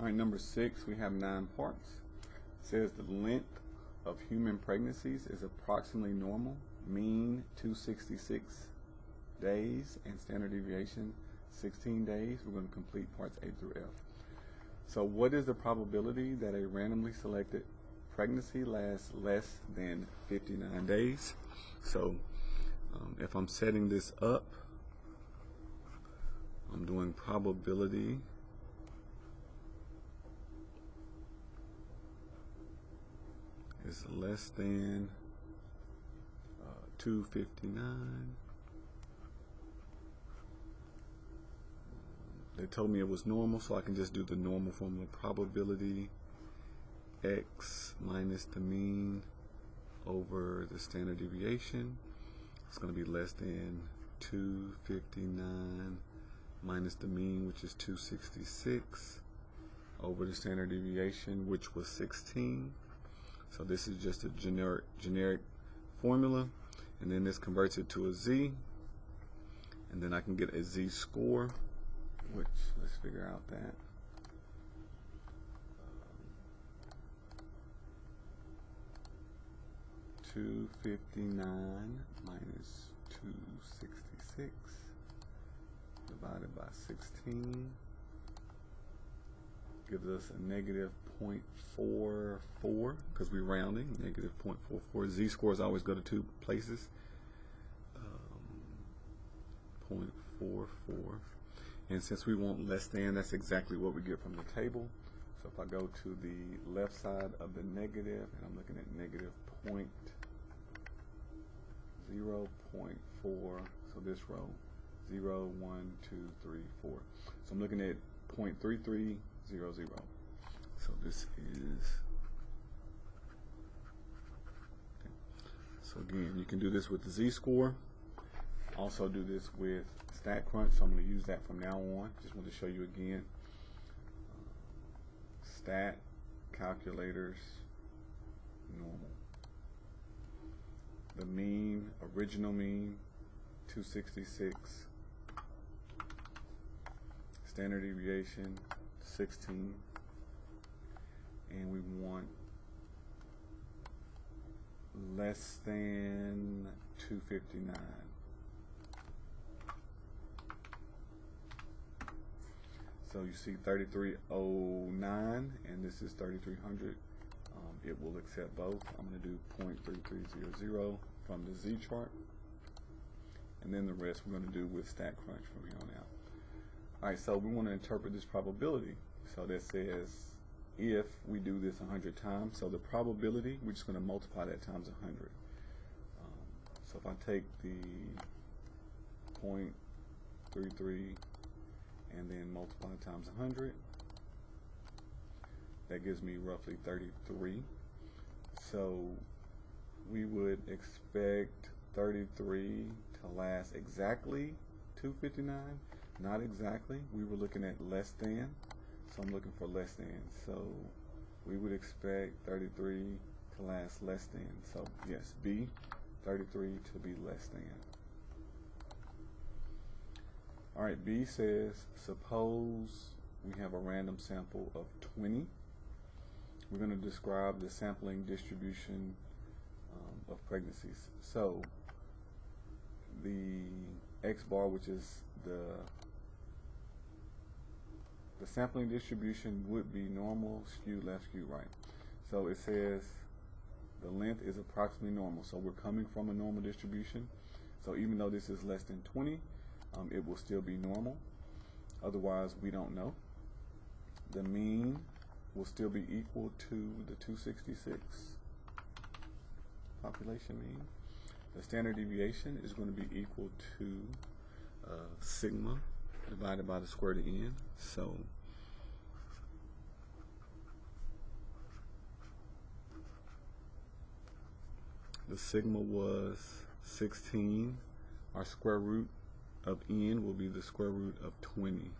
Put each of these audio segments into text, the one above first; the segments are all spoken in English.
All right, number 6, we have 9 parts. It says the length of human pregnancies is approximately normal, mean 266 days, and standard deviation 16 days. We're going to complete parts A through F. So what is the probability that a randomly selected pregnancy lasts less than 59 days? So if I'm setting this up, I'm doing probability is less than 259. They told me it was normal, so I can just do the normal formula. Probability x minus the mean over the standard deviation. It's going to be less than 259 minus the mean, which is 266, over the standard deviation, which was 16. So this is just a generic formula, and then this converts it to a z, and then I can get a z-score, which, let's figure out that. 259 minus 266 divided by 16 gives us a negative 0.44, because we're rounding, negative 0.44. Z-scores always go to 2 places. 0.44. And since we want less than, that's exactly what we get from the table. So if I go to the left side of the negative, and I'm looking at negative 0.04, so this row, 0, 1, 2, 3, 4. So I'm looking at 0.3300. So this is, okay. So again, you can do this with the z-score. Also do this with StatCrunch, so I'm going to use that from now on. Just want to show you again. Stat, calculators, normal. The mean, original mean, 266. Standard deviation, 16. And we want less than 259. So you see 3309, and this is 3300. It will accept both. I'm going to do 0.3300 from the Z chart, and then the rest we're going to do with StatCrunch from here on out. All right, so we want to interpret this probability. So that says if we do this 100 times, so the probability, we're just going to multiply that times 100. So if I take the 0.33 and then multiply times 100, that gives me roughly 33. So we would expect 33 to last exactly 259, not exactly. We were looking at less than, so I'm looking for less than. So we would expect 33 to last less than. So yes, B, 33 to be less than. All right, B says, suppose we have a random sample of 20. We're going to describe the sampling distribution of pregnancies. So the X bar, which is the sampling distribution, would be normal, skewed left, skewed right. So it says the length is approximately normal. So we're coming from a normal distribution. So even though this is less than 20, it will still be normal. Otherwise, we don't know. The mean will still be equal to the 266 population mean. The standard deviation is going to be equal to sigma divided by the square root of n. So the sigma was 16. Our square root of n will be the square root of 20.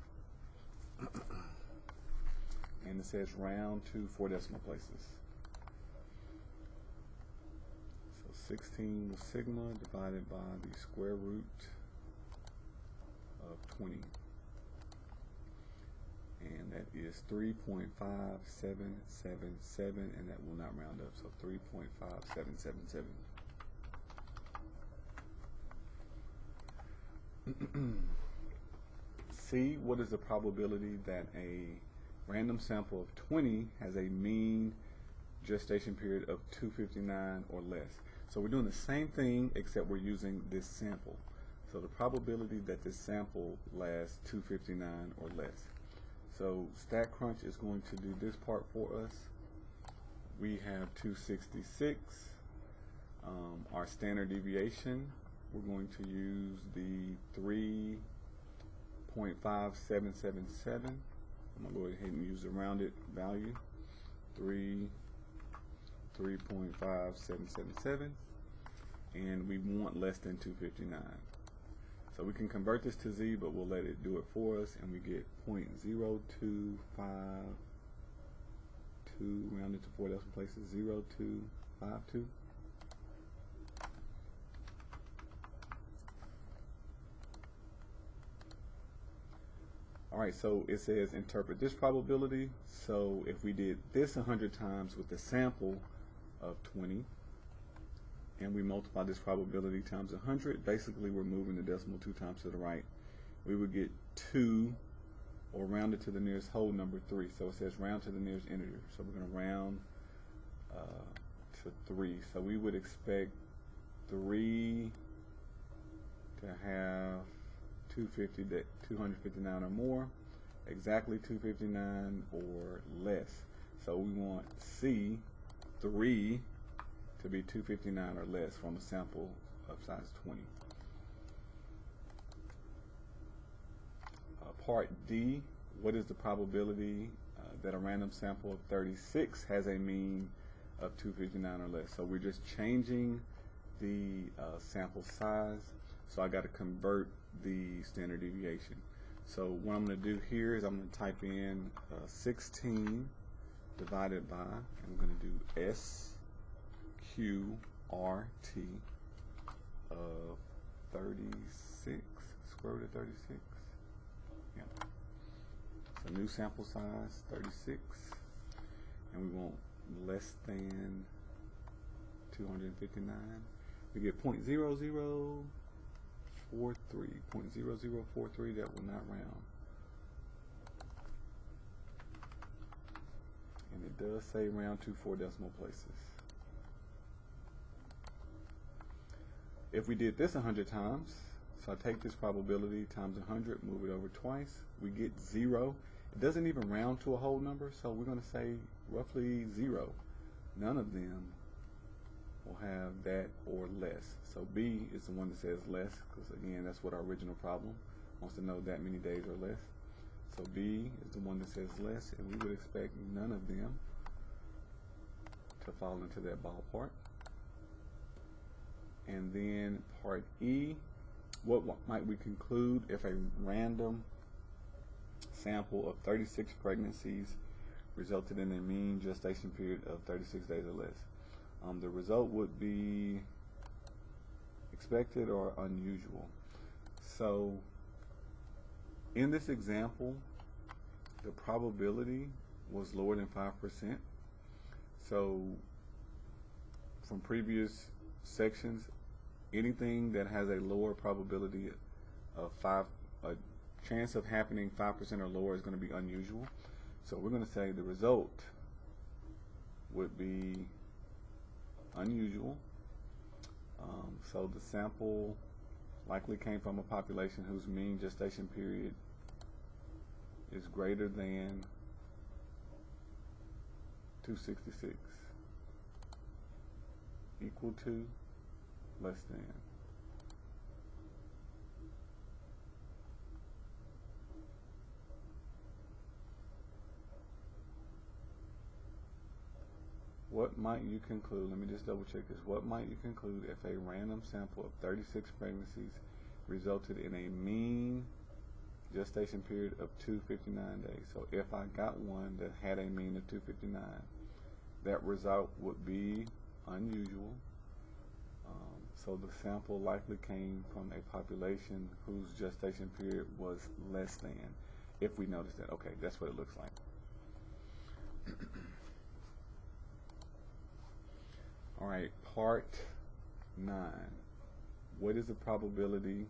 And it says round to 4 decimal places. So 16 was sigma divided by the square root of 20. And that is is 3.5777, and that will not round up, so 3.5777. C, what is the probability that a random sample of 20 has a mean gestation period of 259 or less? So we're doing the same thing except we're using this sample. So the probability that this sample lasts 259 or less. So StatCrunch is going to do this part for us. We have 266. Our standard deviation, we're going to use the 3.5777. I'm going to go ahead and use the rounded value, 3.5777, and we want less than 259. So we can convert this to Z, but we'll let it do it for us, and we get 0.0252, rounded to 4 decimal places, 0.252. Alright, so it says interpret this probability. So if we did this 100 times with the sample of 20, and we multiply this probability times 100, basically we're moving the decimal 2 times to the right. We would get 2, or round it to the nearest whole number, 3. So it says round to the nearest integer. So we're going to round to 3. So we would expect 3 to have 259 or more, exactly 259 or less. So we want C, 3, to be 259 or less from a sample of size 20. Part D, what is the probability that a random sample of 36 has a mean of 259 or less? So we're just changing the sample size. So I got to convert the standard deviation. So what I'm going to do here is I'm going to type in 16 divided by, I'm going to do SQRT of 36, square root of 36. Yeah. So new sample size, 36, and we want less than 259. We get 0.0043, 0.0043, that will not round. And it does say round to 4 decimal places. If we did this 100 times, so I take this probability times 100, move it over twice, we get 0. It doesn't even round to a whole number, so we're going to say roughly 0. None of them will have that or less. So B is the one that says less, because again, that's what our original problem wants to know, that many days or less. So B is the one that says less, and we would expect none of them to fall into that ballpark. And then part E, what might we conclude if a random sample of 36 pregnancies resulted in a mean gestation period of 36 days or less? The result would be expected or unusual. So in this example, the probability was lower than 5%. So from previous sections, anything that has a lower probability of a chance of happening 5% or lower is going to be unusual. So we're going to say the result would be unusual. So the sample likely came from a population whose mean gestation period is greater than 266, equal to, less than. What might you conclude? Let me just double check this. What might you conclude if a random sample of 36 pregnancies resulted in a mean gestation period of 259 days? So if I got one that had a mean of 259, that result would be unusual. So the sample likely came from a population whose gestation period was less than, if we notice that. Okay, that's what it looks like. All right, part 9. What is the probability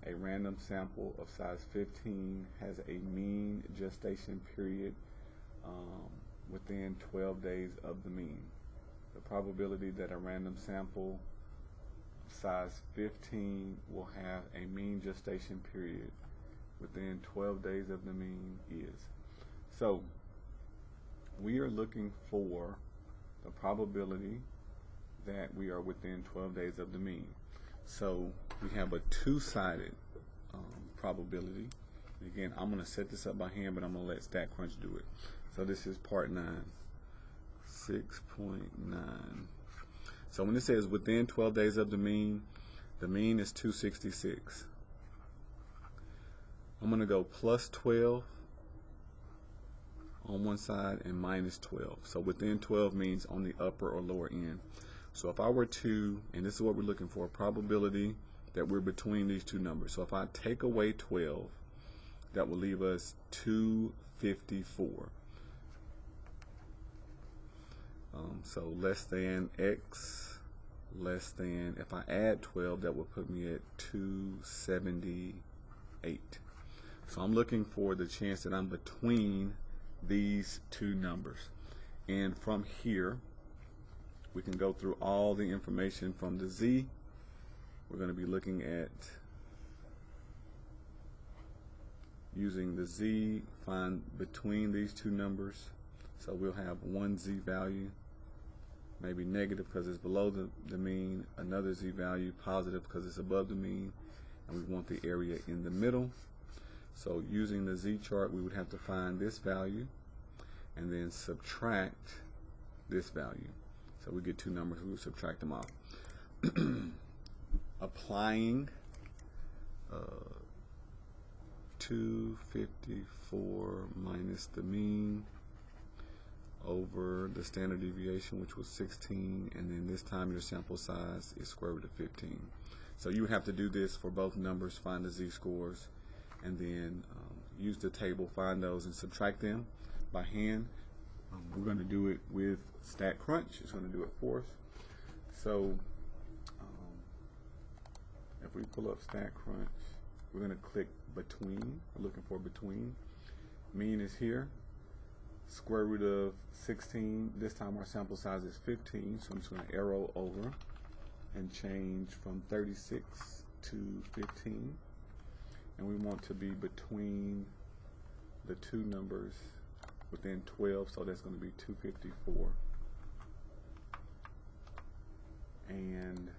a random sample of size 15 has a mean gestation period within 12 days of the mean? The probability that a random sample size 15 will have a mean gestation period within 12 days of the mean is. So we are looking for the probability that we are within 12 days of the mean. So we have a two-sided probability. Again, I'm going to set this up by hand, but I'm going to let StatCrunch do it. So this is part 9, 6.9. So when it says within 12 days of the mean is 266. I'm going to go plus 12 on one side and minus 12. So within 12 means on the upper or lower end. So if I were to, and this is what we're looking for, probability that we're between these two numbers. So if I take away 12, that will leave us 254. So less than x, less than, if I add 12, that will put me at 278. So I'm looking for the chance that I'm between these two numbers. And from here, we can go through all the information from the z. We're going to be looking at using the z, find between these two numbers. So we'll have one z value, maybe negative because it's below the mean, another z value, positive because it's above the mean, and we want the area in the middle. So using the z chart, we would have to find this value and then subtract this value. So we get two numbers, we will subtract them off. Applying 254 minus the mean over the standard deviation, which was 16, and then this time your sample size is square root of 15. So you have to do this for both numbers, find the z-scores, and then use the table, find those, and subtract them by hand. We're going to do it with StatCrunch. It's going to do it for us. So if we pull up StatCrunch, we're going to click between. We're looking for between. Mean is here. Square root of 16. This time our sample size is 15, so I'm just going to arrow over and change from 36 to 15. And we want to be between the two numbers within 12, so that's going to be 254 and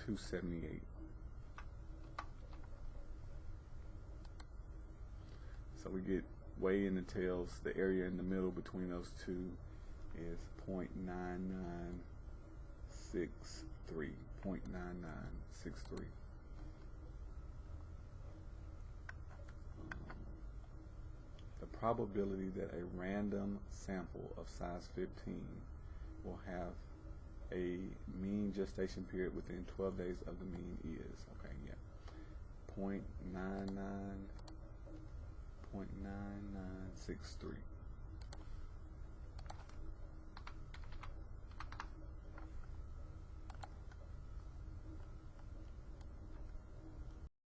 278. So we get way in the tails. The area in the middle between those two is 0.9963. 0.9963. The probability that a random sample of size 15 will have a mean gestation period within 12 days of the mean is, okay, yeah, 0.9963.